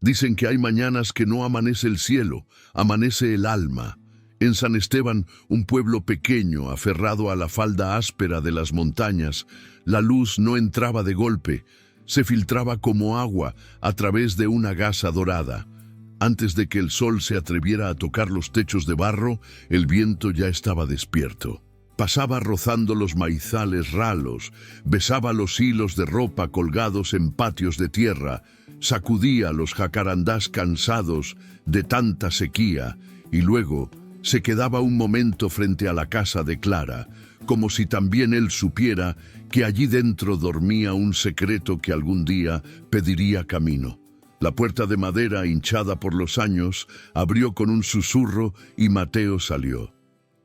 Dicen que hay mañanas que no amanece el cielo, amanece el alma. En San Esteban, un pueblo pequeño, aferrado a la falda áspera de las montañas, la luz no entraba de golpe, se filtraba como agua a través de una gasa dorada. Antes de que el sol se atreviera a tocar los techos de barro, el viento ya estaba despierto. Pasaba rozando los maizales ralos, besaba los hilos de ropa colgados en patios de tierra, sacudía los jacarandás cansados de tanta sequía y luego se quedaba un momento frente a la casa de Clara, como si también él supiera que allí dentro dormía un secreto que algún día pediría camino. La puerta de madera, hinchada por los años, abrió con un susurro y Mateo salió.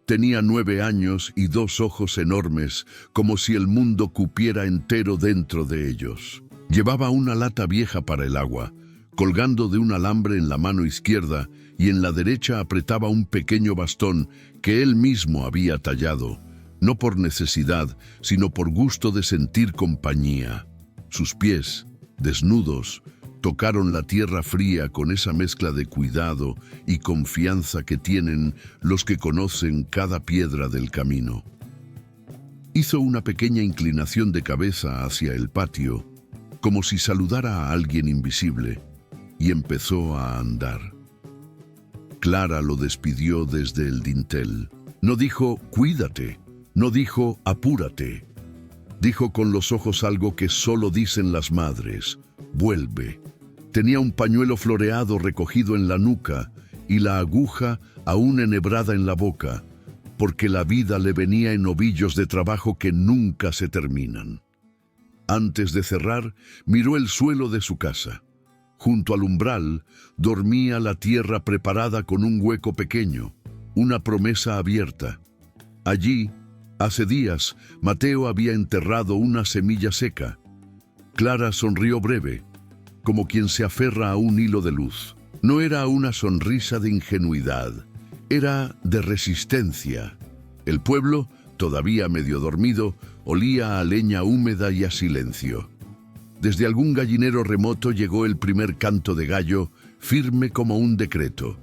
Tenía 9 años y 2 ojos enormes, como si el mundo cupiera entero dentro de ellos. Llevaba una lata vieja para el agua, colgando de un alambre en la mano izquierda, y en la derecha apretaba un pequeño bastón que él mismo había tallado, no por necesidad, sino por gusto de sentir compañía. Sus pies, desnudos, tocaron la tierra fría con esa mezcla de cuidado y confianza que tienen los que conocen cada piedra del camino. Hizo una pequeña inclinación de cabeza hacia el patio, como si saludara a alguien invisible, y empezó a andar. Clara lo despidió desde el dintel. No dijo, cuídate, no dijo, apúrate. Dijo con los ojos algo que solo dicen las madres, vuelve. Tenía un pañuelo floreado recogido en la nuca y la aguja aún enhebrada en la boca, porque la vida le venía en ovillos de trabajo que nunca se terminan. Antes de cerrar, miró el suelo de su casa. Junto al umbral dormía la tierra preparada con un hueco pequeño, una promesa abierta. Allí, hace días, Mateo había enterrado una semilla seca. Clara sonrió breve, como quien se aferra a un hilo de luz. No era una sonrisa de ingenuidad, era de resistencia. El pueblo, todavía medio dormido, olía a leña húmeda y a silencio. Desde algún gallinero remoto llegó el primer canto de gallo, firme como un decreto.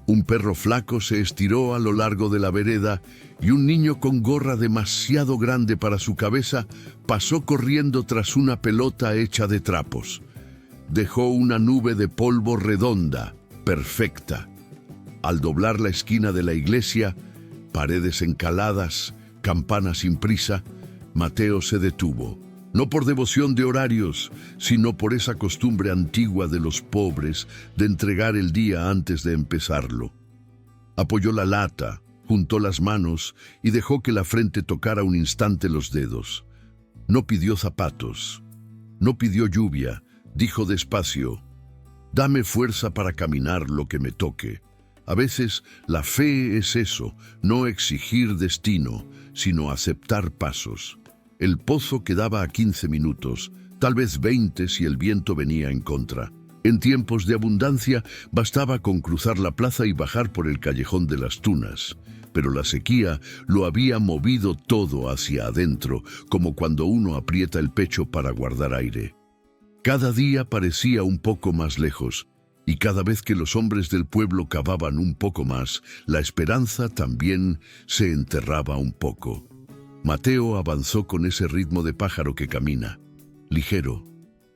Un perro flaco se estiró a lo largo de la vereda y un niño con gorra demasiado grande para su cabeza pasó corriendo tras una pelota hecha de trapos. Dejó una nube de polvo redonda, perfecta. Al doblar la esquina de la iglesia, paredes encaladas, campana sin prisa, Mateo se detuvo. No por devoción de horarios, sino por esa costumbre antigua de los pobres de entregar el día antes de empezarlo. Apoyó la lata, juntó las manos y dejó que la frente tocara un instante los dedos. No pidió zapatos, no pidió lluvia, dijo despacio, dame fuerza para caminar lo que me toque. A veces la fe es eso, no exigir destino, sino aceptar pasos. El pozo quedaba a 15 minutos, tal vez 20 si el viento venía en contra. En tiempos de abundancia bastaba con cruzar la plaza y bajar por el callejón de las tunas. Pero la sequía lo había movido todo hacia adentro, como cuando uno aprieta el pecho para guardar aire. Cada día parecía un poco más lejos, y cada vez que los hombres del pueblo cavaban un poco más, la esperanza también se enterraba un poco. Mateo avanzó con ese ritmo de pájaro que camina, ligero,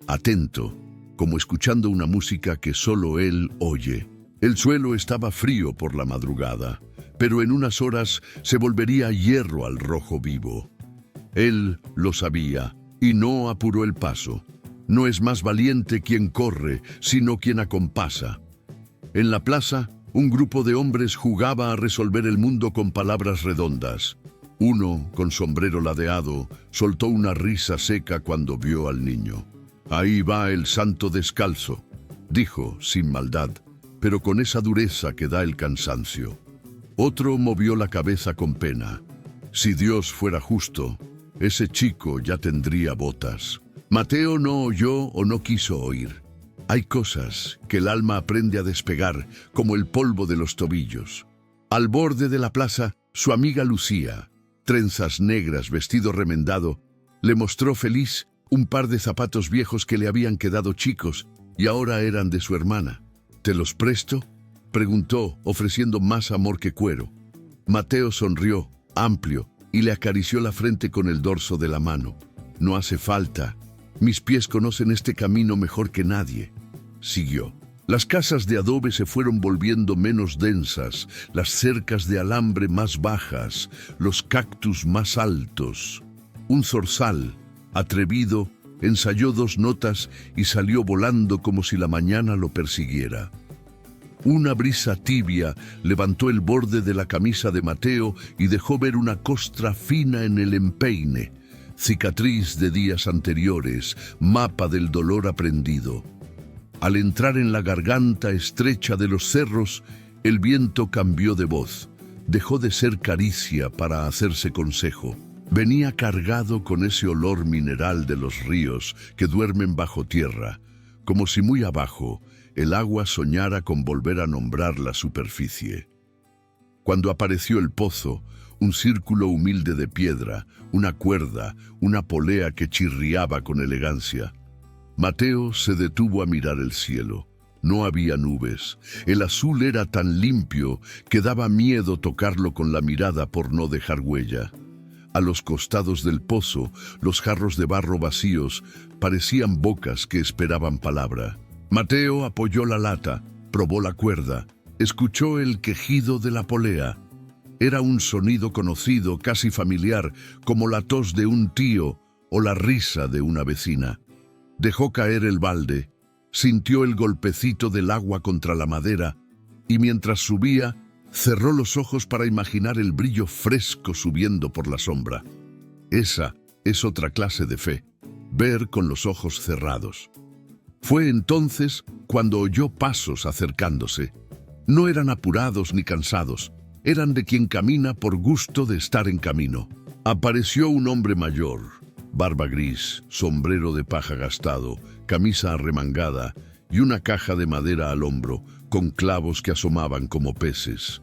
atento, como escuchando una música que solo él oye. El suelo estaba frío por la madrugada, pero en unas horas se volvería hierro al rojo vivo. Él lo sabía y no apuró el paso. No es más valiente quien corre, sino quien acompasa. En la plaza, un grupo de hombres jugaba a resolver el mundo con palabras redondas. Uno, con sombrero ladeado, soltó una risa seca cuando vio al niño. Ahí va el santo descalzo, dijo, sin maldad, pero con esa dureza que da el cansancio. Otro movió la cabeza con pena. Si Dios fuera justo, ese chico ya tendría botas. Mateo no oyó o no quiso oír. Hay cosas que el alma aprende a despegar, como el polvo de los tobillos. Al borde de la plaza, su amiga Lucía, trenzas negras, vestido remendado, le mostró feliz un par de zapatos viejos que le habían quedado chicos y ahora eran de su hermana. ¿Te los presto?, preguntó, ofreciendo más amor que cuero. Mateo sonrió, amplio, y le acarició la frente con el dorso de la mano. No hace falta. Mis pies conocen este camino mejor que nadie. Siguió. Las casas de adobe se fueron volviendo menos densas, las cercas de alambre más bajas, los cactus más altos. Un zorzal, atrevido, ensayó 2 notas y salió volando como si la mañana lo persiguiera. Una brisa tibia levantó el borde de la camisa de Mateo y dejó ver una costra fina en el empeine, cicatriz de días anteriores, mapa del dolor aprendido. Al entrar en la garganta estrecha de los cerros, el viento cambió de voz. Dejó de ser caricia para hacerse consejo. Venía cargado con ese olor mineral de los ríos que duermen bajo tierra, como si muy abajo el agua soñara con volver a nombrar la superficie. Cuando apareció el pozo, un círculo humilde de piedra, una cuerda, una polea que chirriaba con elegancia. Mateo se detuvo a mirar el cielo. No había nubes. El azul era tan limpio que daba miedo tocarlo con la mirada por no dejar huella. A los costados del pozo, los jarros de barro vacíos parecían bocas que esperaban palabra. Mateo apoyó la lata, probó la cuerda, escuchó el quejido de la polea. Era un sonido conocido, casi familiar, como la tos de un tío o la risa de una vecina. Dejó caer el balde, sintió el golpecito del agua contra la madera y mientras subía, cerró los ojos para imaginar el brillo fresco subiendo por la sombra. Esa es otra clase de fe, ver con los ojos cerrados. Fue entonces cuando oyó pasos acercándose. No eran apurados ni cansados, eran de quien camina por gusto de estar en camino. Apareció un hombre mayor, barba gris, sombrero de paja gastado, camisa arremangada y una caja de madera al hombro, con clavos que asomaban como peces.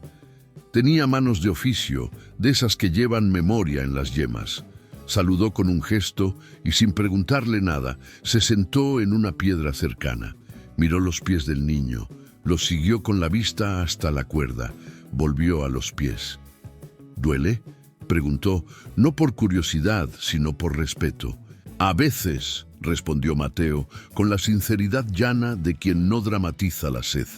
Tenía manos de oficio, de esas que llevan memoria en las yemas. Saludó con un gesto y sin preguntarle nada, se sentó en una piedra cercana. Miró los pies del niño, los siguió con la vista hasta la cuerda, volvió a los pies. ¿Duele?, preguntó, no por curiosidad, sino por respeto. A veces, respondió Mateo, con la sinceridad llana de quien no dramatiza la sed.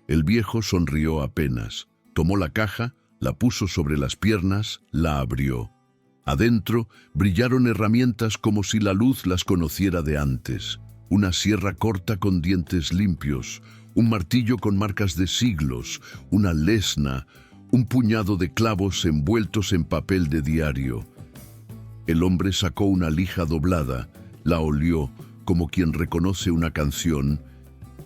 El viejo sonrió apenas, tomó la caja, la puso sobre las piernas, la abrió. Adentro brillaron herramientas como si la luz las conociera de antes. Una sierra corta con dientes limpios, un martillo con marcas de siglos, una lesna, un puñado de clavos envueltos en papel de diario. El hombre sacó una lija doblada, la olió como quien reconoce una canción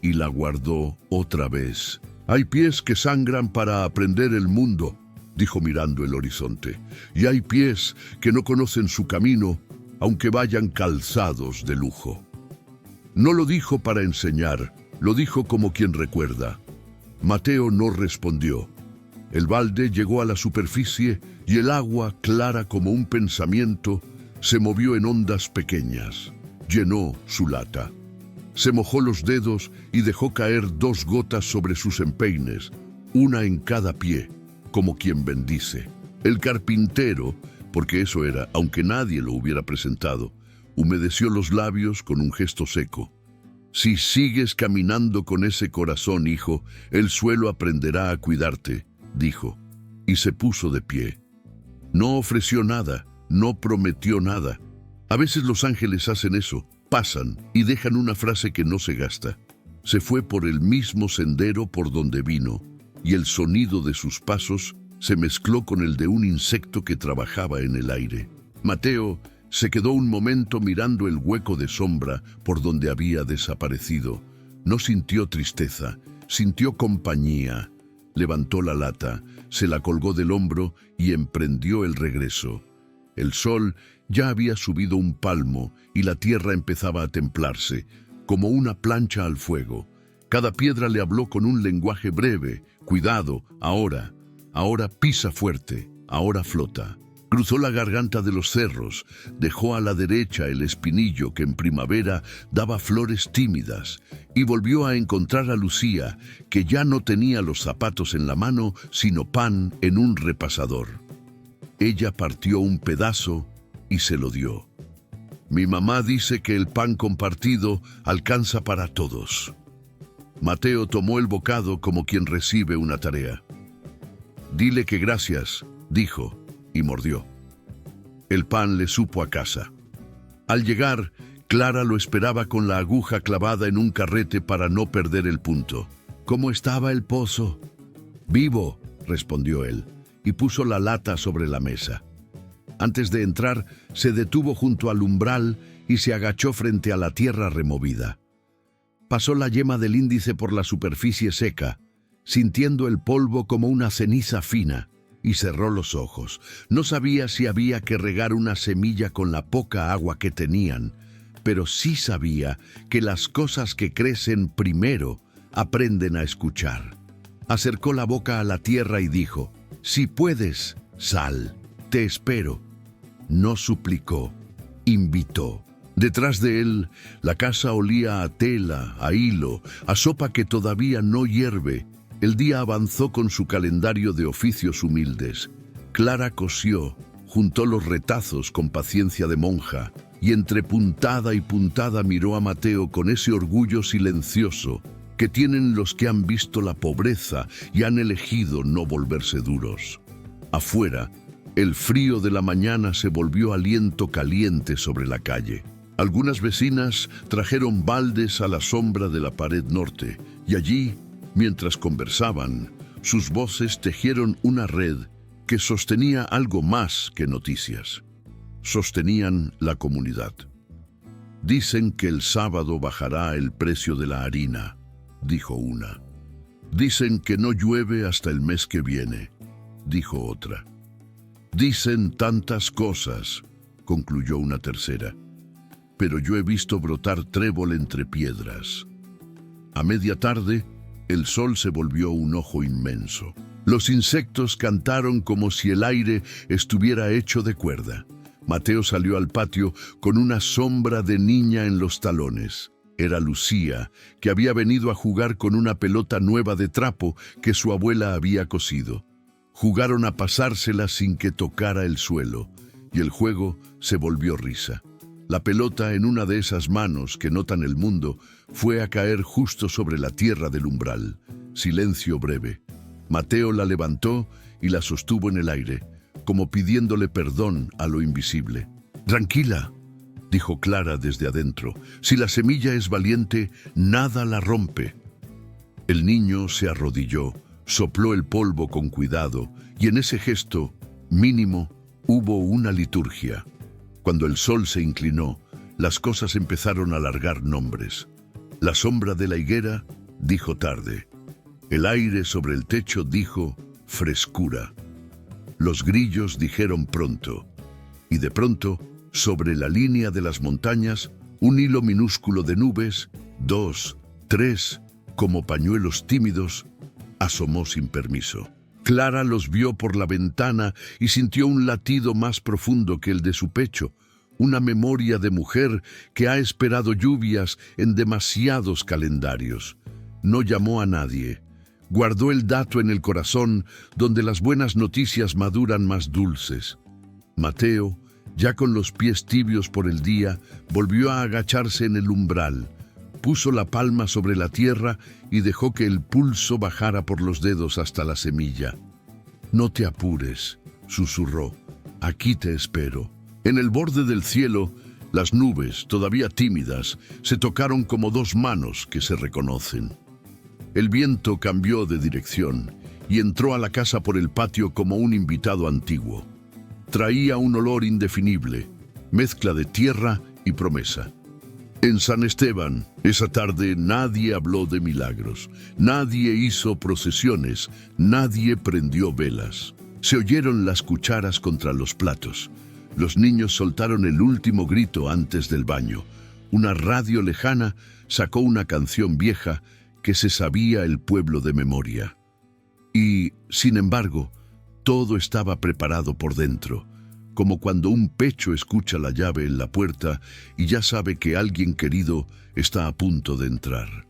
y la guardó otra vez. Hay pies que sangran para aprender el mundo, dijo mirando el horizonte, y hay pies que no conocen su camino, aunque vayan calzados de lujo. No lo dijo para enseñar, lo dijo como quien recuerda. Mateo no respondió. El balde llegó a la superficie y el agua, clara como un pensamiento, se movió en ondas pequeñas. Llenó su lata. Se mojó los dedos y dejó caer 2 gotas sobre sus empeines, una en cada pie, como quien bendice. El carpintero, porque eso era, aunque nadie lo hubiera presentado, humedeció los labios con un gesto seco. Si sigues caminando con ese corazón, hijo, el suelo aprenderá a cuidarte, dijo, y se puso de pie. No ofreció nada, no prometió nada. A veces los ángeles hacen eso, pasan y dejan una frase que no se gasta. Se fue por el mismo sendero por donde vino, y el sonido de sus pasos se mezcló con el de un insecto que trabajaba en el aire. Mateo se quedó un momento mirando el hueco de sombra por donde había desaparecido. No sintió tristeza, sintió compañía. Levantó la lata, se la colgó del hombro y emprendió el regreso. El sol ya había subido un palmo y la tierra empezaba a templarse, como una plancha al fuego. Cada piedra le habló con un lenguaje breve. Cuidado, ahora pisa fuerte, ahora flota. Cruzó la garganta de los cerros, dejó a la derecha el espinillo que en primavera daba flores tímidas, y volvió a encontrar a Lucía, que ya no tenía los zapatos en la mano, sino pan en un repasador. Ella partió un pedazo y se lo dio. Mi mamá dice que el pan compartido alcanza para todos. Mateo tomó el bocado como quien recibe una tarea. Dile que gracias, dijo, y mordió. El pan le supo a casa. Al llegar, Clara lo esperaba con la aguja clavada en un carrete para no perder el punto. ¿Cómo estaba el pozo? Vivo, respondió él, y puso la lata sobre la mesa. Antes de entrar, se detuvo junto al umbral y se agachó frente a la tierra removida. Pasó la yema del índice por la superficie seca, sintiendo el polvo como una ceniza fina, y cerró los ojos. No sabía si había que regar una semilla con la poca agua que tenían, pero sí sabía que las cosas que crecen primero aprenden a escuchar. Acercó la boca a la tierra y dijo, «Si puedes, sal, te espero». No suplicó, invitó. Detrás de él, la casa olía a tela, a hilo, a sopa que todavía no hierve. El día avanzó con su calendario de oficios humildes. Clara cosió, juntó los retazos con paciencia de monja, y entre puntada y puntada miró a Mateo con ese orgullo silencioso que tienen los que han visto la pobreza y han elegido no volverse duros. Afuera, el frío de la mañana se volvió aliento caliente sobre la calle. Algunas vecinas trajeron baldes a la sombra de la pared norte, y allí, mientras conversaban, sus voces tejieron una red que sostenía algo más que noticias. Sostenían la comunidad. Dicen que el sábado bajará el precio de la harina, dijo una. Dicen que no llueve hasta el mes que viene, dijo otra. Dicen tantas cosas, concluyó una tercera, pero yo he visto brotar trébol entre piedras. A media tarde, el sol se volvió un ojo inmenso. Los insectos cantaron como si el aire estuviera hecho de cuerda. Mateo salió al patio con una sombra de niña en los talones. Era Lucía, que había venido a jugar con una pelota nueva de trapo que su abuela había cosido. Jugaron a pasársela sin que tocara el suelo, y el juego se volvió risa. La pelota en una de esas manos que notan el mundo fue a caer justo sobre la tierra del umbral. Silencio breve. Mateo la levantó y la sostuvo en el aire, como pidiéndole perdón a lo invisible. «Tranquila», dijo Clara desde adentro. «Si la semilla es valiente, nada la rompe». El niño se arrodilló, sopló el polvo con cuidado, y en ese gesto, mínimo, hubo una liturgia. Cuando el sol se inclinó, las cosas empezaron a largar nombres. La sombra de la higuera dijo tarde. El aire sobre el techo dijo frescura. Los grillos dijeron pronto. Y de pronto, sobre la línea de las montañas, un hilo minúsculo de nubes, 2, 3, como pañuelos tímidos, asomó sin permiso. Clara los vio por la ventana y sintió un latido más profundo que el de su pecho, una memoria de mujer que ha esperado lluvias en demasiados calendarios. No llamó a nadie. Guardó el dato en el corazón, donde las buenas noticias maduran más dulces. Mateo, ya con los pies tibios por el día, volvió a agacharse en el umbral. Puso la palma sobre la tierra y dejó que el pulso bajara por los dedos hasta la semilla. «No te apures», susurró. «Aquí te espero». En el borde del cielo, las nubes, todavía tímidas, se tocaron como dos manos que se reconocen. El viento cambió de dirección y entró a la casa por el patio como un invitado antiguo. Traía un olor indefinible, mezcla de tierra y promesa. En San Esteban, esa tarde, nadie habló de milagros, nadie hizo procesiones, nadie prendió velas. Se oyeron las cucharas contra los platos. Los niños soltaron el último grito antes del baño. Una radio lejana sacó una canción vieja que se sabía el pueblo de memoria. Y, sin embargo, todo estaba preparado por dentro. como cuando un pecho escucha la llave en la puerta y ya sabe que alguien querido está a punto de entrar.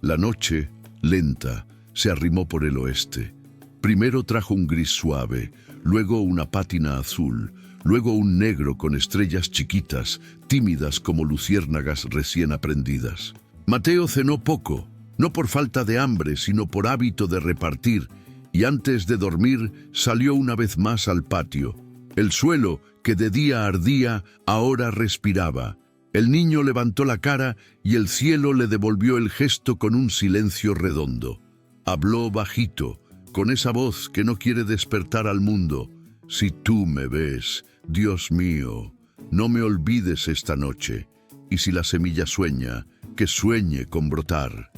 La noche, lenta, se arrimó por el oeste. Primero trajo un gris suave, luego una pátina azul, luego un negro con estrellas chiquitas, tímidas como luciérnagas recién aprendidas. Mateo cenó poco, no por falta de hambre, sino por hábito de repartir, y antes de dormir salió una vez más al patio. El suelo, que de día ardía, ahora respiraba. El niño levantó la cara y el cielo le devolvió el gesto con un silencio redondo. Habló bajito, con esa voz que no quiere despertar al mundo. Si tú me ves, Dios mío, no me olvides esta noche. Y si la semilla sueña, que sueñe con brotar.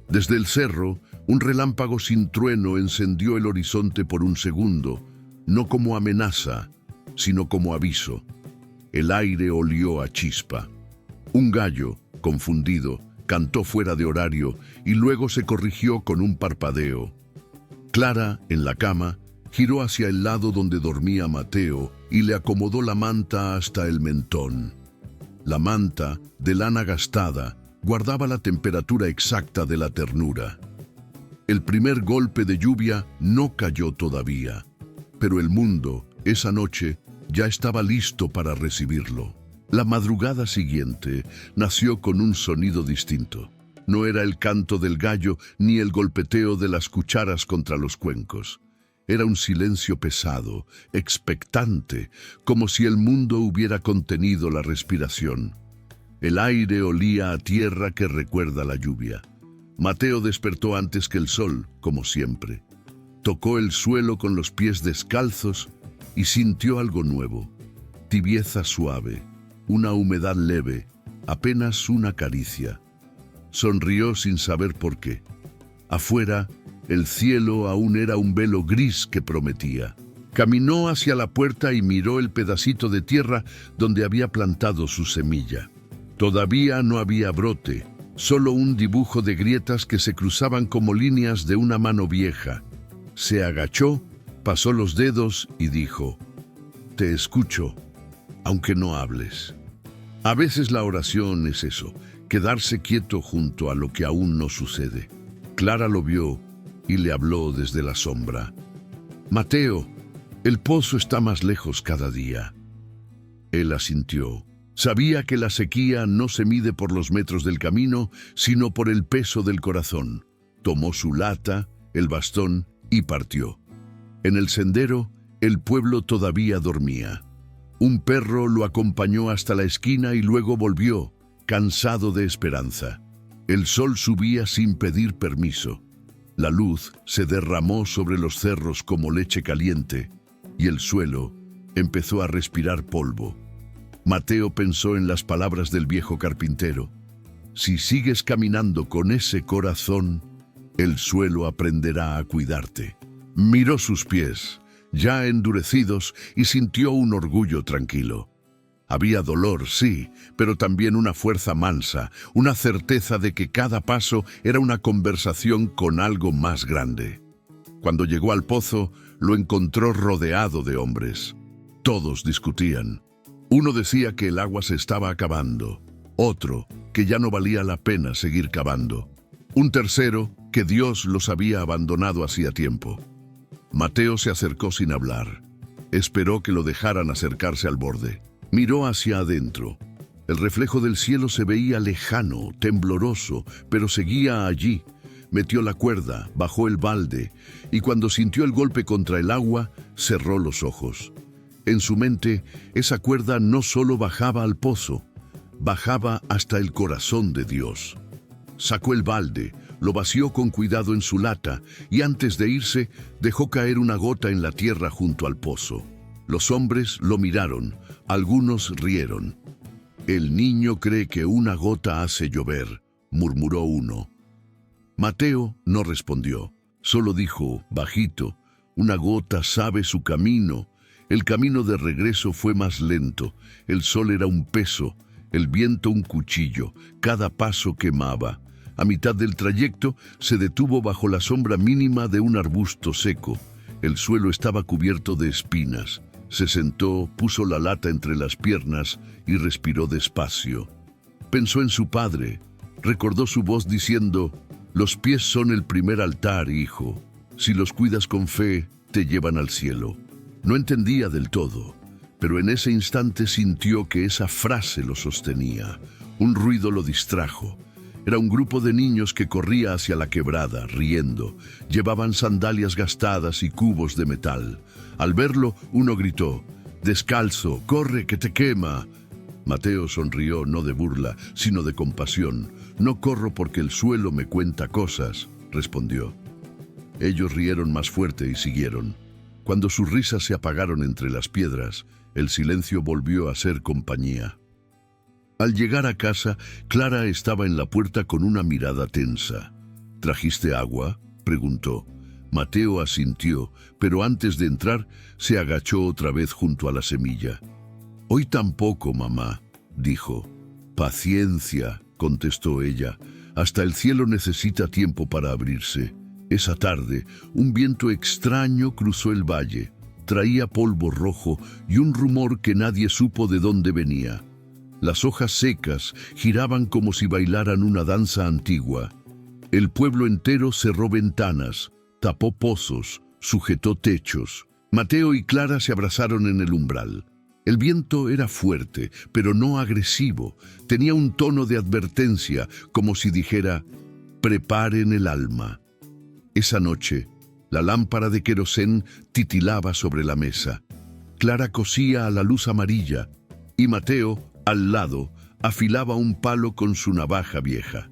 Desde el cerro, un relámpago sin trueno encendió el horizonte por un segundo, no como amenaza, sino como aviso. El aire olió a chispa. Un gallo, confundido, cantó fuera de horario y luego se corrigió con un parpadeo. Clara, en la cama, giró hacia el lado donde dormía Mateo y le acomodó la manta hasta el mentón. La manta, de lana gastada, guardaba la temperatura exacta de la ternura. El primer golpe de lluvia no cayó todavía, pero el mundo, esa noche, ya estaba listo para recibirlo. La madrugada siguiente nació con un sonido distinto. No era el canto del gallo ni el golpeteo de las cucharas contra los cuencos. Era un silencio pesado, expectante, como si el mundo hubiera contenido la respiración. El aire olía a tierra que recuerda la lluvia. Mateo despertó antes que el sol, como siempre. Tocó el suelo con los pies descalzos y sintió algo nuevo. Tibieza suave, una humedad leve, apenas una caricia. Sonrió sin saber por qué. Afuera, el cielo aún era un velo gris que prometía. Caminó hacia la puerta y miró el pedacito de tierra donde había plantado su semilla. Todavía no había brote, solo un dibujo de grietas que se cruzaban como líneas de una mano vieja. Se agachó, pasó los dedos y dijo: «Te escucho, aunque no hables». A veces la oración es eso, quedarse quieto junto a lo que aún no sucede. Clara lo vio y le habló desde la sombra. «Mateo, el pozo está más lejos cada día». Él asintió. Sabía que la sequía no se mide por los metros del camino, sino por el peso del corazón. Tomó su lata, el bastón y partió. En el sendero, el pueblo todavía dormía. Un perro lo acompañó hasta la esquina y luego volvió, cansado de esperanza. El sol subía sin pedir permiso. La luz se derramó sobre los cerros como leche caliente y el suelo empezó a respirar polvo. Mateo pensó en las palabras del viejo carpintero. Si sigues caminando con ese corazón, el suelo aprenderá a cuidarte. Miró sus pies, ya endurecidos, y sintió un orgullo tranquilo. Había dolor, sí, pero también una fuerza mansa, una certeza de que cada paso era una conversación con algo más grande. Cuando llegó al pozo, lo encontró rodeado de hombres. Todos discutían. Uno decía que el agua se estaba acabando, otro que ya no valía la pena seguir cavando, un tercero que Dios los había abandonado hacía tiempo. Mateo se acercó sin hablar. Esperó que lo dejaran acercarse al borde. Miró hacia adentro. El reflejo del cielo se veía lejano, tembloroso, pero seguía allí. Metió la cuerda, bajó el balde, y cuando sintió el golpe contra el agua, cerró los ojos. En su mente, esa cuerda no solo bajaba al pozo, bajaba hasta el corazón de Dios. Sacó el balde, lo vació con cuidado en su lata y antes de irse, dejó caer una gota en la tierra junto al pozo. Los hombres lo miraron, algunos rieron. «El niño cree que una gota hace llover», murmuró uno. Mateo no respondió, solo dijo, bajito, «Una gota sabe su camino». El camino de regreso fue más lento, el sol era un peso, el viento un cuchillo, cada paso quemaba. A mitad del trayecto se detuvo bajo la sombra mínima de un arbusto seco. El suelo estaba cubierto de espinas. Se sentó, puso la lata entre las piernas y respiró despacio. Pensó en su padre. Recordó su voz diciendo: «Los pies son el primer altar, hijo. Si los cuidas con fe, te llevan al cielo». No entendía del todo, pero en ese instante sintió que esa frase lo sostenía. Un ruido lo distrajo. Era un grupo de niños que corría hacia la quebrada, riendo. Llevaban sandalias gastadas y cubos de metal. Al verlo, uno gritó: «Descalzo, corre, que te quema». Mateo sonrió, no de burla, sino de compasión. «No corro porque el suelo me cuenta cosas», respondió. Ellos rieron más fuerte y siguieron. Cuando sus risas se apagaron entre las piedras, el silencio volvió a ser compañía. Al llegar a casa, Clara estaba en la puerta con una mirada tensa. «¿Trajiste agua?», preguntó. Mateo asintió, pero antes de entrar, se agachó otra vez junto a la semilla. «Hoy tampoco, mamá», dijo. «Paciencia», contestó ella. «Hasta el cielo necesita tiempo para abrirse». Esa tarde, un viento extraño cruzó el valle. Traía polvo rojo y un rumor que nadie supo de dónde venía. Las hojas secas giraban como si bailaran una danza antigua. El pueblo entero cerró ventanas, tapó pozos, sujetó techos. Mateo y Clara se abrazaron en el umbral. El viento era fuerte, pero no agresivo. Tenía un tono de advertencia, como si dijera: «Preparen el alma». Esa noche, la lámpara de querosén titilaba sobre la mesa. Clara cosía a la luz amarilla y Mateo, al lado, afilaba un palo con su navaja vieja.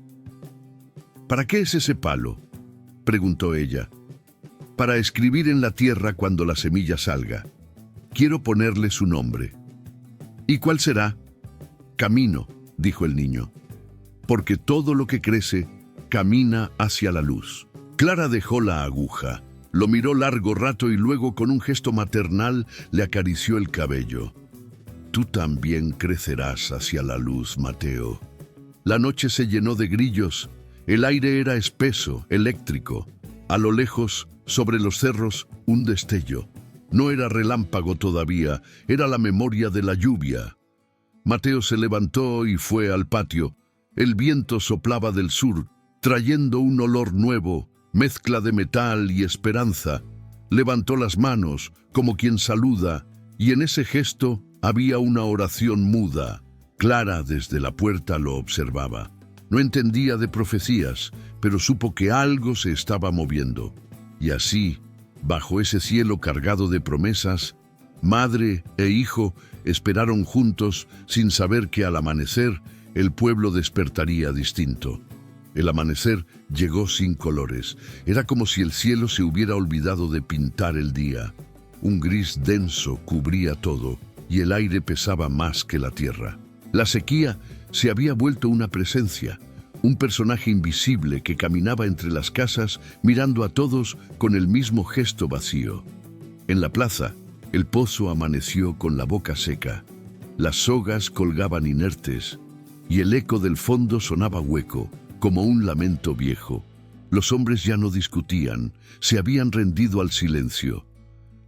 «¿Para qué es ese palo?», preguntó ella. «Para escribir en la tierra cuando la semilla salga. Quiero ponerle su nombre». «¿Y cuál será?». «Camino», dijo el niño, «porque todo lo que crece camina hacia la luz». Clara dejó la aguja, lo miró largo rato y luego con un gesto maternal le acarició el cabello. «Tú también crecerás hacia la luz, Mateo». La noche se llenó de grillos. El aire era espeso, eléctrico. A lo lejos, sobre los cerros, un destello. No era relámpago todavía, era la memoria de la lluvia. Mateo se levantó y fue al patio. El viento soplaba del sur, trayendo un olor nuevo, mezcla de metal y esperanza. Levantó las manos, como quien saluda, y en ese gesto había una oración muda. Clara desde la puerta lo observaba. No entendía de profecías, pero supo que algo se estaba moviendo. Y así, bajo ese cielo cargado de promesas, madre e hijo esperaron juntos sin saber que al amanecer el pueblo despertaría distinto. El amanecer llegó sin colores. Era como si el cielo se hubiera olvidado de pintar el día. Un gris denso cubría todo y el aire pesaba más que la tierra. La sequía se había vuelto una presencia, un personaje invisible que caminaba entre las casas mirando a todos con el mismo gesto vacío. En la plaza, el pozo amaneció con la boca seca. Las sogas colgaban inertes y el eco del fondo sonaba hueco, como un lamento viejo. Los hombres ya no discutían, se habían rendido al silencio.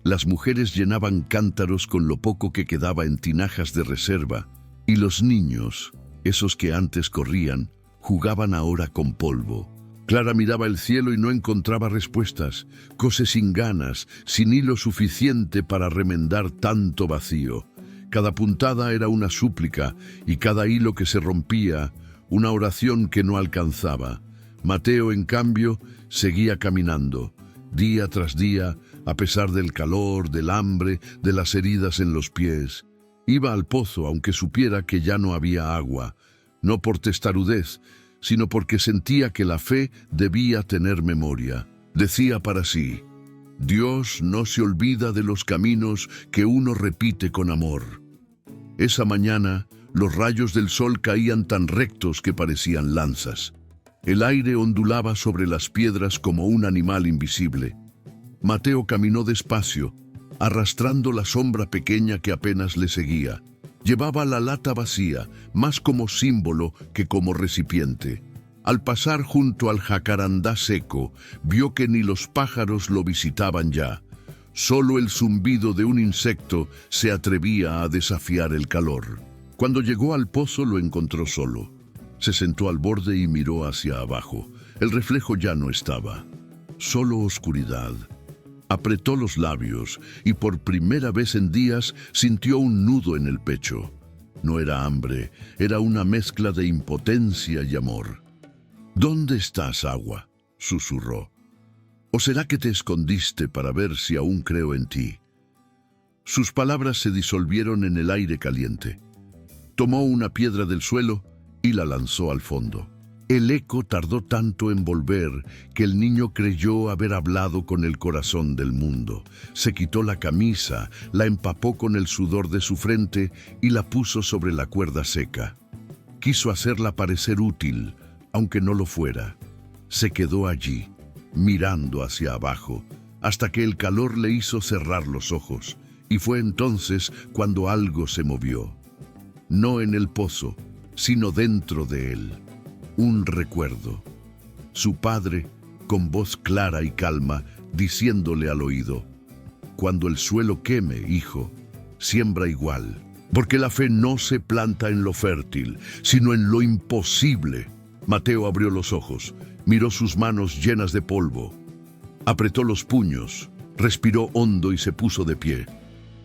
Las mujeres llenaban cántaros con lo poco que quedaba en tinajas de reserva, y los niños, esos que antes corrían, jugaban ahora con polvo. Clara miraba el cielo y no encontraba respuestas, cose sin ganas, sin hilo suficiente para remendar tanto vacío. Cada puntada era una súplica, y cada hilo que se rompía, una oración que no alcanzaba. Mateo, en cambio, seguía caminando, día tras día, a pesar del calor, del hambre, de las heridas en los pies. Iba al pozo, aunque supiera que ya no había agua, no por testarudez, sino porque sentía que la fe debía tener memoria. Decía para sí: «Dios no se olvida de los caminos que uno repite con amor». Esa mañana, los rayos del sol caían tan rectos que parecían lanzas. El aire ondulaba sobre las piedras como un animal invisible. Mateo caminó despacio, arrastrando la sombra pequeña que apenas le seguía. Llevaba la lata vacía, más como símbolo que como recipiente. Al pasar junto al jacarandá seco, vio que ni los pájaros lo visitaban ya. Solo el zumbido de un insecto se atrevía a desafiar el calor. Cuando llegó al pozo lo encontró solo. Se sentó al borde y miró hacia abajo. El reflejo ya no estaba. Solo oscuridad. Apretó los labios y por primera vez en días sintió un nudo en el pecho. No era hambre, era una mezcla de impotencia y amor. ¿Dónde estás, agua?, susurró. ¿O será que te escondiste para ver si aún creo en ti? Sus palabras se disolvieron en el aire caliente. Tomó una piedra del suelo y la lanzó al fondo. El eco tardó tanto en volver que el niño creyó haber hablado con el corazón del mundo. Se quitó la camisa, la empapó con el sudor de su frente y la puso sobre la cuerda seca. Quiso hacerla parecer útil, aunque no lo fuera. Se quedó allí, mirando hacia abajo, hasta que el calor le hizo cerrar los ojos, y fue entonces cuando algo se movió. No en el pozo, sino dentro de él. Un recuerdo. Su padre, con voz clara y calma, diciéndole al oído: «Cuando el suelo queme, hijo, siembra igual, porque la fe no se planta en lo fértil, sino en lo imposible». Mateo abrió los ojos, miró sus manos llenas de polvo, apretó los puños, respiró hondo y se puso de pie.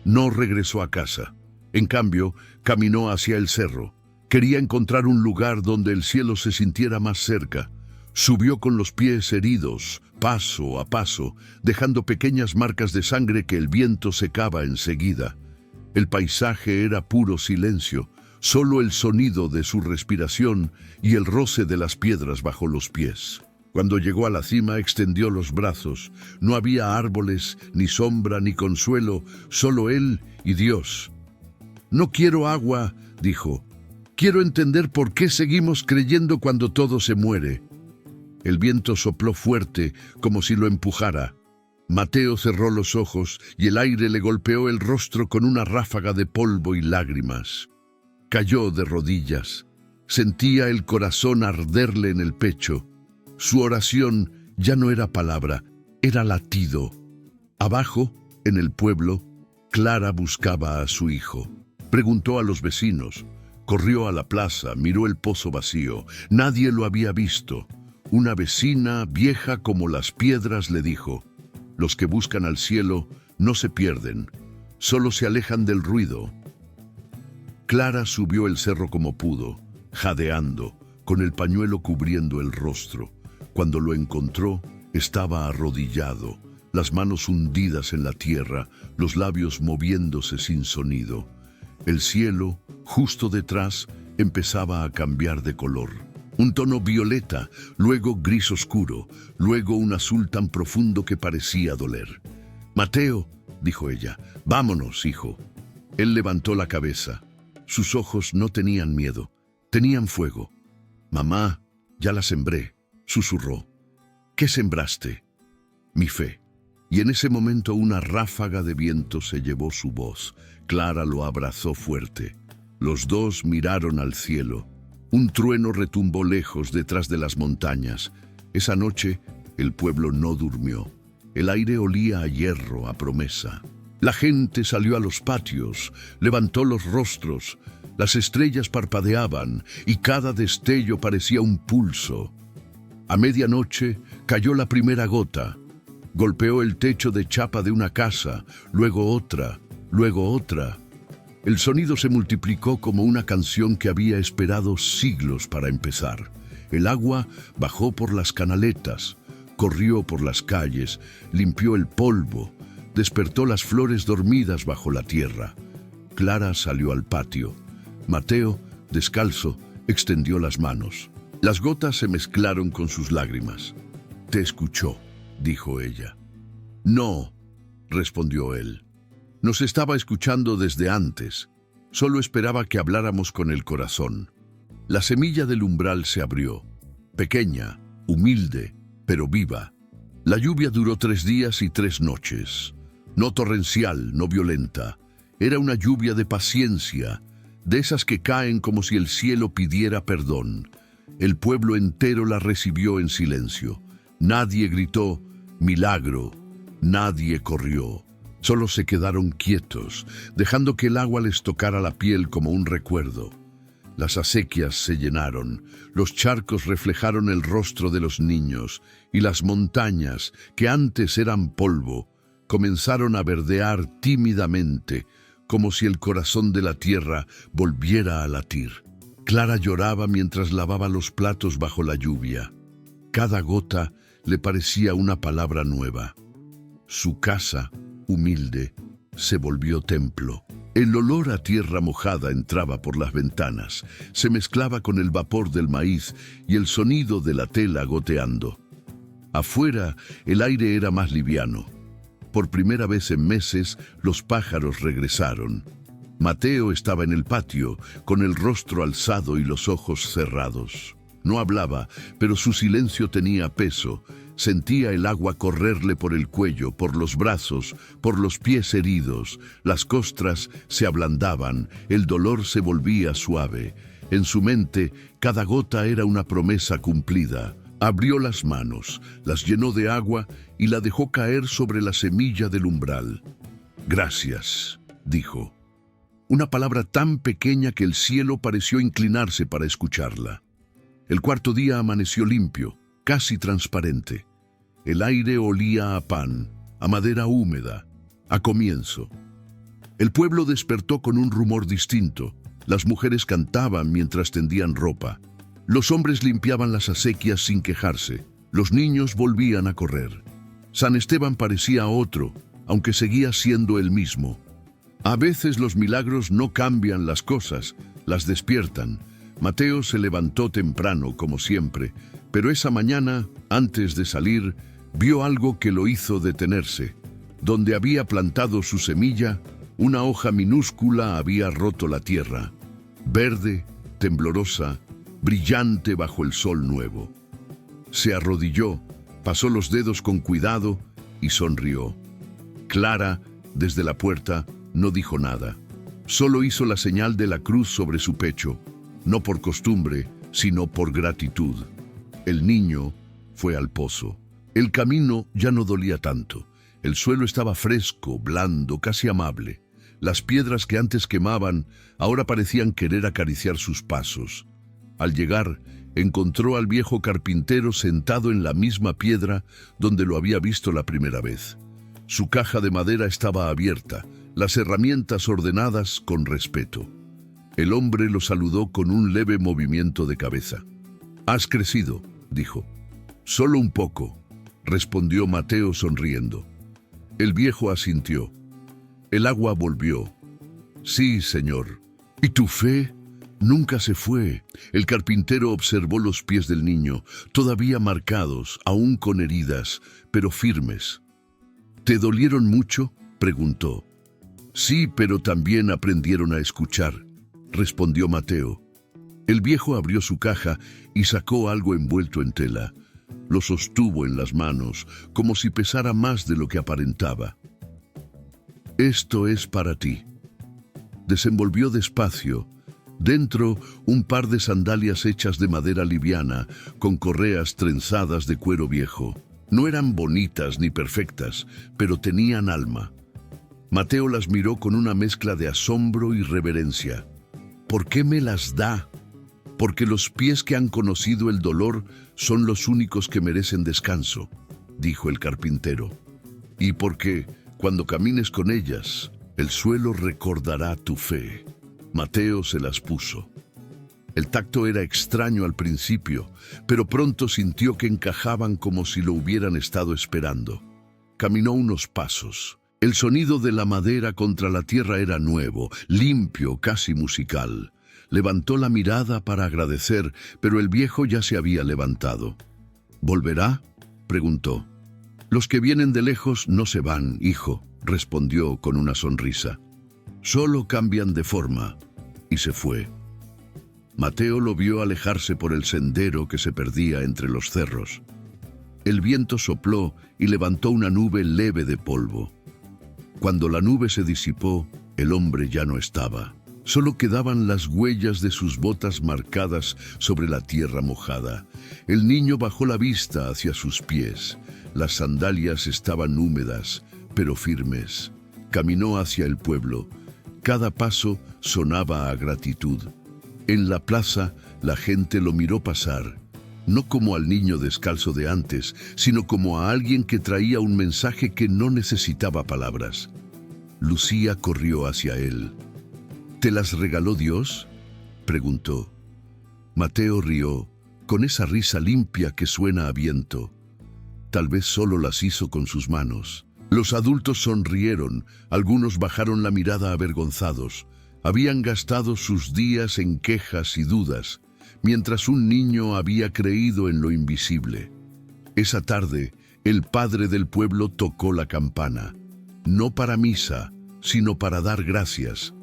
No regresó a casa. En cambio, caminó hacia el cerro. Quería encontrar un lugar donde el cielo se sintiera más cerca. Subió con los pies heridos, paso a paso, dejando pequeñas marcas de sangre que el viento secaba enseguida. El paisaje era puro silencio, solo el sonido de su respiración y el roce de las piedras bajo los pies. Cuando llegó a la cima, extendió los brazos. No había árboles, ni sombra, ni consuelo, solo él y Dios. «No quiero agua», dijo. «Quiero entender por qué seguimos creyendo cuando todo se muere». El viento sopló fuerte, como si lo empujara. Mateo cerró los ojos y el aire le golpeó el rostro con una ráfaga de polvo y lágrimas. Cayó de rodillas. Sentía el corazón arderle en el pecho. Su oración ya no era palabra, era latido. Abajo, en el pueblo, Clara buscaba a su hijo. Preguntó a los vecinos. Corrió a la plaza, miró el pozo vacío. Nadie lo había visto. Una vecina, vieja como las piedras, le dijo: «Los que buscan al cielo no se pierden, solo se alejan del ruido». Clara subió el cerro como pudo, jadeando, con el pañuelo cubriendo el rostro. Cuando lo encontró, estaba arrodillado, las manos hundidas en la tierra, los labios moviéndose sin sonido. El cielo, justo detrás, empezaba a cambiar de color. Un tono violeta, luego gris oscuro, luego un azul tan profundo que parecía doler. «Mateo», dijo ella, «vámonos, hijo». Él levantó la cabeza. Sus ojos no tenían miedo, tenían fuego. «Mamá, ya la sembré», susurró. «¿Qué sembraste?» «Mi fe». Y en ese momento una ráfaga de viento se llevó su voz. Clara lo abrazó fuerte. Los dos miraron al cielo. Un trueno retumbó lejos detrás de las montañas. Esa noche el pueblo no durmió. El aire olía a hierro, a promesa. La gente salió a los patios, levantó los rostros. Las estrellas parpadeaban y cada destello parecía un pulso. A medianoche cayó la primera gota. Golpeó el techo de chapa de una casa, luego otra, luego otra. El sonido se multiplicó como una canción que había esperado siglos para empezar. El agua bajó por las canaletas, corrió por las calles, limpió el polvo, despertó las flores dormidas bajo la tierra. Clara salió al patio. Mateo, descalzo, extendió las manos. Las gotas se mezclaron con sus lágrimas. «Te escuchó», dijo ella. «No», respondió él. «Nos estaba escuchando desde antes. Solo esperaba que habláramos con el corazón». La semilla del umbral se abrió. Pequeña, humilde, pero viva. La lluvia duró 3 días y 3 noches. No torrencial, no violenta. Era una lluvia de paciencia, de esas que caen como si el cielo pidiera perdón. El pueblo entero la recibió en silencio. Nadie gritó «milagro», nadie corrió. Solo se quedaron quietos, dejando que el agua les tocara la piel como un recuerdo. Las acequias se llenaron, los charcos reflejaron el rostro de los niños, y las montañas, que antes eran polvo, comenzaron a verdear tímidamente, como si el corazón de la tierra volviera a latir. Clara lloraba mientras lavaba los platos bajo la lluvia. Cada gota le parecía una palabra nueva. Su casa, humilde, se volvió templo. El olor a tierra mojada entraba por las ventanas, se mezclaba con el vapor del maíz y el sonido de la tela goteando. Afuera, el aire era más liviano. Por primera vez en meses, los pájaros regresaron. Mateo estaba en el patio, con el rostro alzado y los ojos cerrados. No hablaba, pero su silencio tenía peso. Sentía el agua correrle por el cuello, por los brazos, por los pies heridos. Las costras se ablandaban, el dolor se volvía suave. En su mente, cada gota era una promesa cumplida. Abrió las manos, las llenó de agua y la dejó caer sobre la semilla del umbral. «Gracias», dijo. Una palabra tan pequeña que el cielo pareció inclinarse para escucharla. El cuarto día amaneció limpio, casi transparente. El aire olía a pan, a madera húmeda, a comienzo. El pueblo despertó con un rumor distinto. Las mujeres cantaban mientras tendían ropa. Los hombres limpiaban las acequias sin quejarse. Los niños volvían a correr. San Esteban parecía otro, aunque seguía siendo el mismo. A veces los milagros no cambian las cosas, las despiertan. Mateo se levantó temprano, como siempre, pero esa mañana, antes de salir, vio algo que lo hizo detenerse. Donde había plantado su semilla, una hoja minúscula había roto la tierra, verde, temblorosa, brillante bajo el sol nuevo. Se arrodilló, pasó los dedos con cuidado y sonrió. Clara, desde la puerta, no dijo nada. Solo hizo la señal de la cruz sobre su pecho, no por costumbre, sino por gratitud. El niño fue al pozo. El camino ya no dolía tanto. El suelo estaba fresco, blando, casi amable. Las piedras que antes quemaban ahora parecían querer acariciar sus pasos. Al llegar, encontró al viejo carpintero sentado en la misma piedra donde lo había visto la primera vez. Su caja de madera estaba abierta, las herramientas ordenadas con respeto. El hombre lo saludó con un leve movimiento de cabeza. «Has crecido», dijo. «Solo un poco», respondió Mateo sonriendo. El viejo asintió. El agua volvió. «Sí, señor». «¿Y tu fe?» «Nunca se fue». El carpintero observó los pies del niño, todavía marcados, aún con heridas, pero firmes. «¿Te dolieron mucho?», preguntó. «Sí, pero también aprendieron a escuchar», respondió Mateo. El viejo abrió su caja y sacó algo envuelto en tela. Lo sostuvo en las manos, como si pesara más de lo que aparentaba. «Esto es para ti». Desenvolvió despacio. Dentro, un par de sandalias hechas de madera liviana, con correas trenzadas de cuero viejo. No eran bonitas ni perfectas, pero tenían alma. Mateo las miró con una mezcla de asombro y reverencia. «¿Por qué me las da?» «Porque los pies que han conocido el dolor son los únicos que merecen descanso», dijo el carpintero. «Y porque, cuando camines con ellas, el suelo recordará tu fe». Mateo se las puso. El tacto era extraño al principio, pero pronto sintió que encajaban como si lo hubieran estado esperando. Caminó unos pasos. El sonido de la madera contra la tierra era nuevo, limpio, casi musical. Levantó la mirada para agradecer, pero el viejo ya se había levantado. «¿Volverá?», preguntó. «Los que vienen de lejos no se van, hijo», respondió con una sonrisa. «Solo cambian de forma», y se fue. Mateo lo vio alejarse por el sendero que se perdía entre los cerros. El viento sopló y levantó una nube leve de polvo. Cuando la nube se disipó, el hombre ya no estaba. Solo quedaban las huellas de sus botas marcadas sobre la tierra mojada. El niño bajó la vista hacia sus pies. Las sandalias estaban húmedas, pero firmes. caminó hacia el pueblo. Cada paso sonaba a gratitud. En la plaza, la gente lo miró pasar, no como al niño descalzo de antes, sino como a alguien que traía un mensaje que no necesitaba palabras. Lucía corrió hacia él. ¿Te las regaló Dios?, preguntó. Mateo rió, con esa risa limpia que suena a viento. Tal vez solo las hizo con sus manos. Los adultos sonrieron, algunos bajaron la mirada avergonzados. Habían gastado sus días en quejas y dudas, mientras un niño había creído en lo invisible. Esa tarde, el padre del pueblo tocó la campana, no para misa, sino para dar gracias.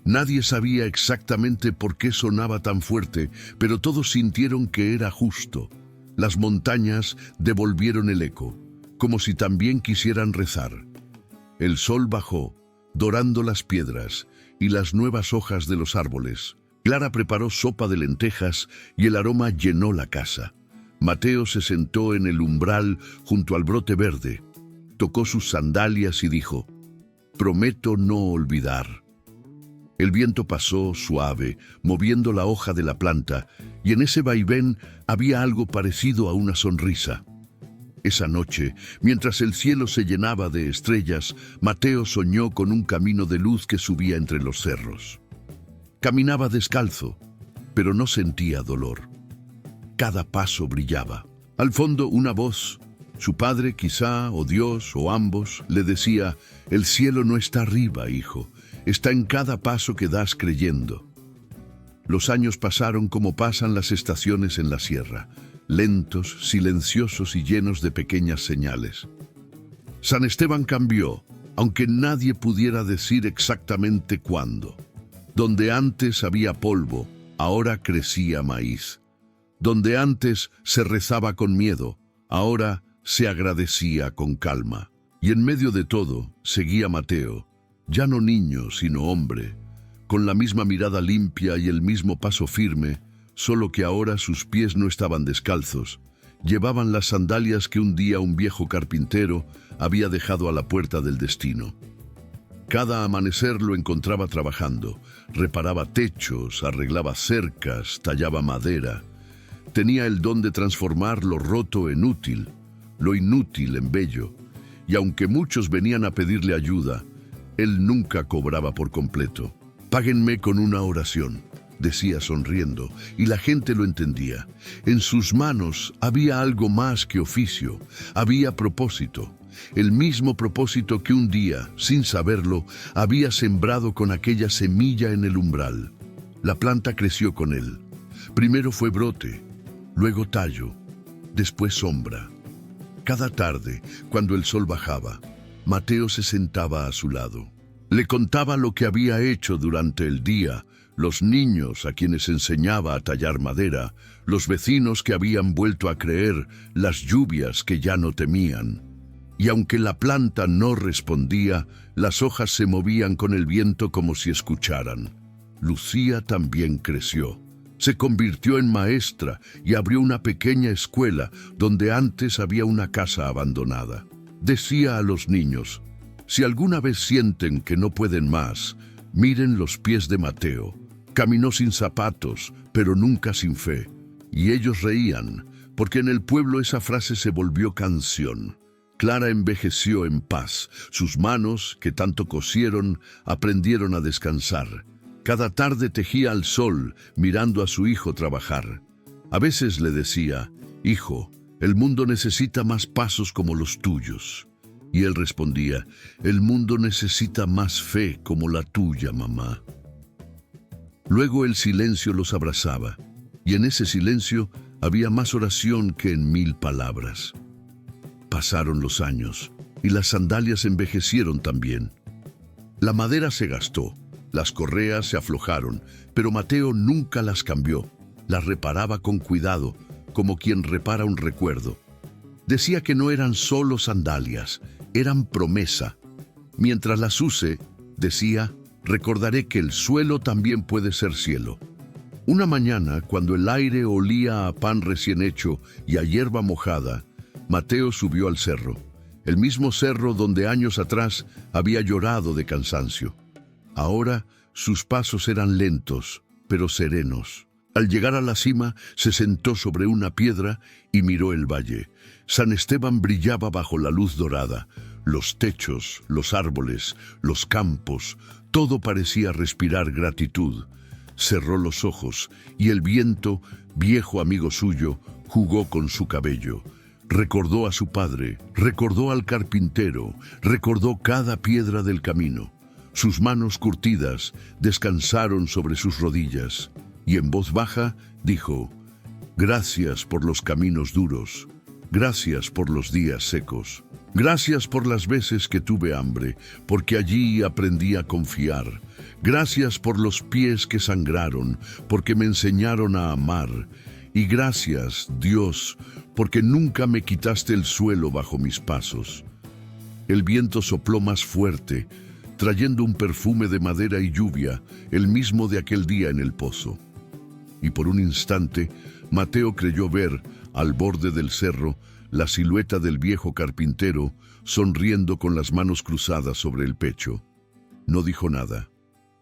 Nadie sabía exactamente por qué sonaba tan fuerte, pero todos sintieron que era justo. Las montañas devolvieron el eco, como si también quisieran rezar. El sol bajó, dorando las piedras y las nuevas hojas de los árboles. Clara preparó sopa de lentejas y el aroma llenó la casa. Mateo se sentó en el umbral junto al brote verde, tocó sus sandalias y dijo: «Prometo no olvidar». El viento pasó suave, moviendo la hoja de la planta, y en ese vaivén había algo parecido a una sonrisa. Esa noche, mientras el cielo se llenaba de estrellas, Mateo soñó con un camino de luz que subía entre los cerros. Caminaba descalzo, pero no sentía dolor. Cada paso brillaba. Al fondo una voz, su padre quizá, o Dios, o ambos, le decía: «El cielo no está arriba, hijo, está en cada paso que das creyendo». Los años pasaron como pasan las estaciones en la sierra, lentos, silenciosos y llenos de pequeñas señales. San Esteban cambió, aunque nadie pudiera decir exactamente cuándo. Donde antes había polvo, ahora crecía maíz. Donde antes se rezaba con miedo, ahora se agradecía con calma. Y en medio de todo seguía Mateo, ya no niño, sino hombre, con la misma mirada limpia y el mismo paso firme, solo que ahora sus pies no estaban descalzos. Llevaban las sandalias que un día un viejo carpintero había dejado a la puerta del destino. Cada amanecer lo encontraba trabajando, reparaba techos, arreglaba cercas, tallaba madera. Tenía el don de transformar lo roto en útil, lo inútil en bello, y aunque muchos venían a pedirle ayuda, él nunca cobraba por completo. «Páguenme con una oración», decía sonriendo, y la gente lo entendía. En sus manos había algo más que oficio, había propósito. El mismo propósito que un día, sin saberlo, había sembrado con aquella semilla en el umbral. La planta creció con él. Primero fue brote, luego tallo, después sombra. Cada tarde, cuando el sol bajaba, Mateo se sentaba a su lado. Le contaba lo que había hecho durante el día, los niños a quienes enseñaba a tallar madera, los vecinos que habían vuelto a creer, las lluvias que ya no temían. Y aunque la planta no respondía, las hojas se movían con el viento como si escucharan. Lucía también creció. Se convirtió en maestra y abrió una pequeña escuela donde antes había una casa abandonada. Decía a los niños: «Si alguna vez sienten que no pueden más, miren los pies de Mateo. Caminó sin zapatos, pero nunca sin fe». Y ellos reían, porque en el pueblo esa frase se volvió canción. Clara envejeció en paz. Sus manos, que tanto cosieron, aprendieron a descansar. Cada tarde tejía al sol, mirando a su hijo trabajar. A veces le decía: «Hijo, el mundo necesita más pasos como los tuyos». Y él respondía: «El mundo necesita más fe como la tuya, mamá». Luego el silencio los abrazaba, y en ese silencio había más oración que en 1000 palabras. Pasaron los años, y las sandalias envejecieron también. La madera se gastó, las correas se aflojaron, pero Mateo nunca las cambió. Las reparaba con cuidado, como quien repara un recuerdo. Decía que no eran solo sandalias, eran promesa. Mientras las use, decía: «Recordaré que el suelo también puede ser cielo». Una mañana, cuando el aire olía a pan recién hecho y a hierba mojada, Mateo subió al cerro. el mismo cerro donde años atrás había llorado de cansancio. Ahora sus pasos eran lentos, pero serenos. Al llegar a la cima, se sentó sobre una piedra y miró el valle. San Esteban brillaba bajo la luz dorada. Los techos, los árboles, los campos, todo parecía respirar gratitud. Cerró los ojos y el viento, viejo amigo suyo, jugó con su cabello. Recordó a su padre, recordó al carpintero, recordó cada piedra del camino. Sus manos curtidas descansaron sobre sus rodillas y en voz baja dijo: «Gracias por los caminos duros, gracias por los días secos, gracias por las veces que tuve hambre, porque allí aprendí a confiar. Gracias por los pies que sangraron, porque me enseñaron a amar. Y gracias, Dios, porque nunca me quitaste el suelo bajo mis pasos». El viento sopló más fuerte, trayendo un perfume de madera y lluvia, el mismo de aquel día en el pozo. Y por un instante, Mateo creyó ver, al borde del cerro, la silueta del viejo carpintero, sonriendo con las manos cruzadas sobre el pecho. No dijo nada,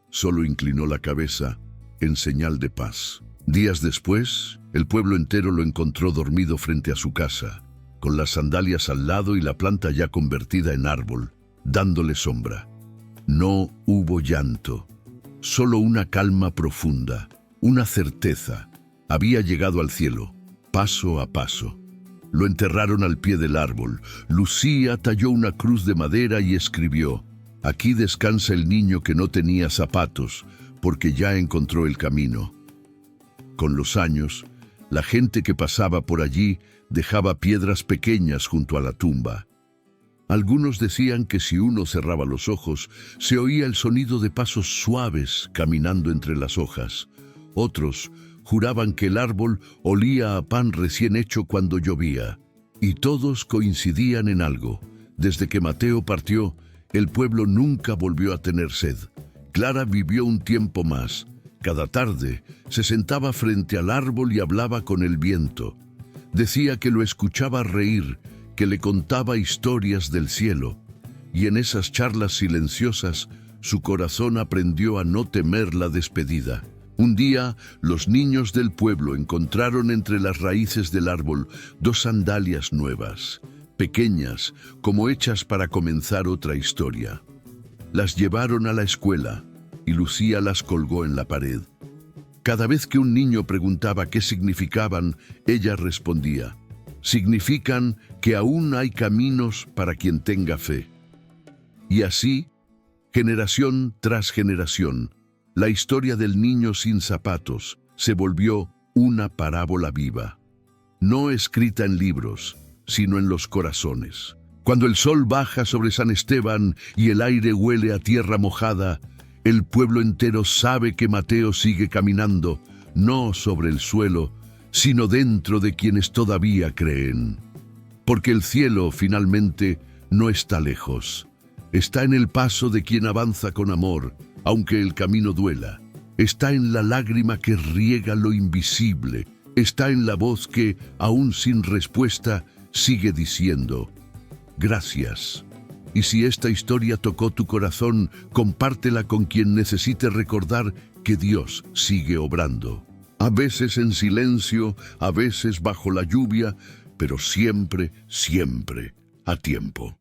solo inclinó la cabeza en señal de paz. Días después, el pueblo entero lo encontró dormido frente a su casa, con las sandalias al lado y la planta ya convertida en árbol, dándole sombra. No hubo llanto, solo una calma profunda, una certeza. Había llegado al cielo, paso a paso. Lo enterraron al pie del árbol. Lucía talló una cruz de madera y escribió: «Aquí descansa el niño que no tenía zapatos, porque ya encontró el camino». Con los años, la gente que pasaba por allí dejaba piedras pequeñas junto a la tumba. Algunos decían que si uno cerraba los ojos, se oía el sonido de pasos suaves caminando entre las hojas. Otros juraban que el árbol olía a pan recién hecho cuando llovía. Y todos coincidían en algo: desde que Mateo partió, el pueblo nunca volvió a tener sed. Clara vivió un tiempo más. Cada tarde se sentaba frente al árbol y hablaba con el viento. Decía que lo escuchaba reír, que le contaba historias del cielo. Y en esas charlas silenciosas, su corazón aprendió a no temer la despedida. Un día, los niños del pueblo encontraron entre las raíces del árbol 2 sandalias nuevas, pequeñas, como hechas para comenzar otra historia. Las llevaron a la escuela y Lucía las colgó en la pared. Cada vez que un niño preguntaba qué significaban, ella respondía: «Significan que aún hay caminos para quien tenga fe». Y así, generación tras generación, la historia del niño sin zapatos se volvió una parábola viva, no escrita en libros, sino en los corazones. Cuando el sol baja sobre San Esteban y el aire huele a tierra mojada, el pueblo entero sabe que Mateo sigue caminando, no sobre el suelo, sino dentro de quienes todavía creen. Porque el cielo, finalmente, no está lejos. Está en el paso de quien avanza con amor, aunque el camino duela. Está en la lágrima que riega lo invisible. Está en la voz que, aún sin respuesta, sigue diciendo: «Gracias». Y si esta historia tocó tu corazón, compártela con quien necesite recordar que Dios sigue obrando. A veces en silencio, a veces bajo la lluvia, pero siempre, siempre a tiempo.